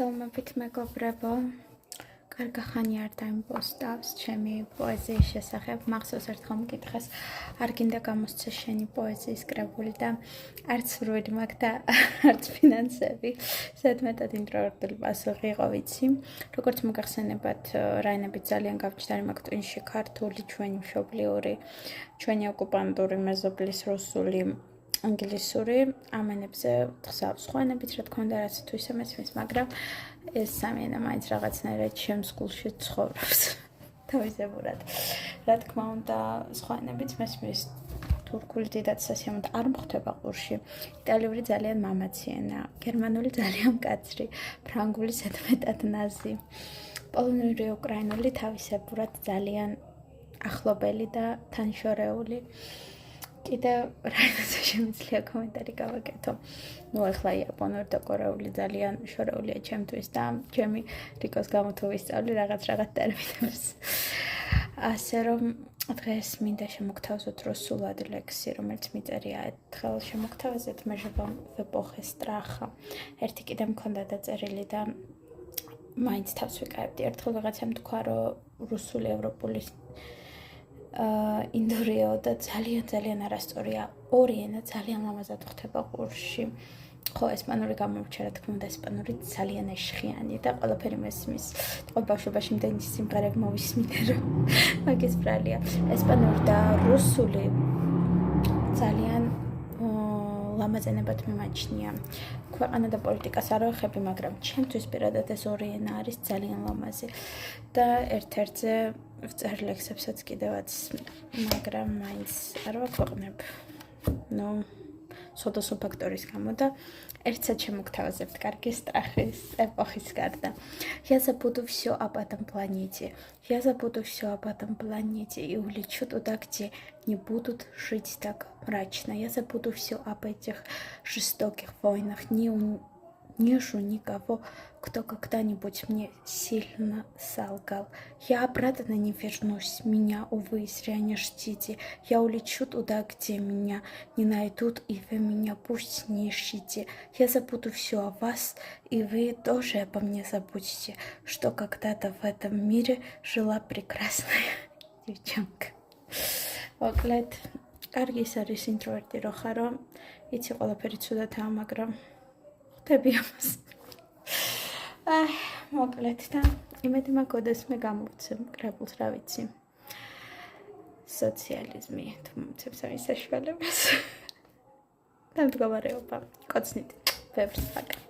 Თელმებით მეგობრებო, კარგი ხანი არ დაიმპოსტავს ჩემი პოეზიის შესახებ. მახსოვს ერთხელ მკითხეს, არ გინდა გამოსცე შენი პოეზიის კრებული და არც რვედი მაქვს და არც ფინანსები. ზედმეტად ინტროვერტული პასუხი იყო, ვიცი. როგორც მოგახსენებათ, რაინებით ძალიან გავჩნდა მაგ ტვინში ქართული, ჩვენი მშობლიური, ჩვენი ოკუპანტური მეზობლის რუსული, ანგლისური, ამენებზე ვთხსავს ხვანებით, რა თქმა უნდა, რაც თუ ისე მესმის, მაგრამ ეს სამი ენა მაინც რაღაცნაირად ჩემს გულში ცხოვრობს თავისებურად. რა თქმა უნდა, ხვანებით მესმის თურქული დიდად სასიამოვნო არ მხვდება ყურში. იტალიური ძალიან მამაცი ენა, გერმანული ძალიან მკაცრი, ფრანგული ზედმეტად ნაზი. პოლონური, უკრაინული თავისებურად ძალიან ახლობელი და თანშორეული. კიდევ რაიმაზე შემიძლია კომენტარი გავაკეთო. ახლა იაპონური და კორეული ძალიან შორეულია ჩემთვის და ჩემი რიკოს გამო თუ ვისწავლი რაღაც ტერმინებს. ასე რომ დღეს მინდა შემოგთავაზოთ რუსულად ლექსი, რომელიც მიწერია ერთხელ შემოგთავაზეთ მე живем в эпохе страха. ერთი კიდე მქონდა დაწერილი და მაინც თავს ვიკავებდი. ერთხელ ვიღაცამ თქვა, რომ რუსული ევროპული ინდორიო და ძალიან არასწორია. ორი ენა ძალიან ლამაზად ხდება ყურში. ხო, ესპანური გამომრჩა, რა თქმა უნდა, ესპანური ძალიან ეშხიანი და ყველაფერი მესმის. ყოველ ბავშვობაში იმდენი სიმღერები მოვისმინე, რომ მაგის ბრალია. ესპანური და რუსული ძალიან ლამაზ ენებად მიმაჩნია. ქვეყანა და პოლიტიკას არ ვეხები, მაგრამ ჩემთვის პირადად ეს ორი ენა არის ძალიან ლამაზი და ერთ-ერთზე ვწერ ლექსებსაც კიდევაც, მაგრამ маინც არ ვაქვეყნებ. სხვადასხვა ფაქტორის გამო და ერთსაც შემოგთავაზებთ კარგი страхის ეპოხის გარდა. Я забуду все об этом планете. Я забуду все об этом планете и улечу туда, где не будут жить так мрачно. Я забуду все об этих жестоких войнах. Не вижу никого, кто когда-нибудь мне сильно солгал. Я обратно не вернусь, меня, увы, зря не ждите. Я улечу туда, где меня не найдут, и вы меня пусть не ищите. Я забуду все о вас, и вы тоже обо мне забудете, что когда-то в этом мире жила прекрасная девчонка. Მოკლედ, კარგი ის არის ინტროვერტი რო ხარო, იცი ყველაფერი ცუდათაა, მაგრამ ხდები ამას. მოკლედ და იმედი მაქვს მე გამოვცემ კრებულს, რა ვიცი. სოციალიზმი თუ მომცემს ამის საშუალებას. და მდგომარეობა, კოცნით, ბევრს ფაკა.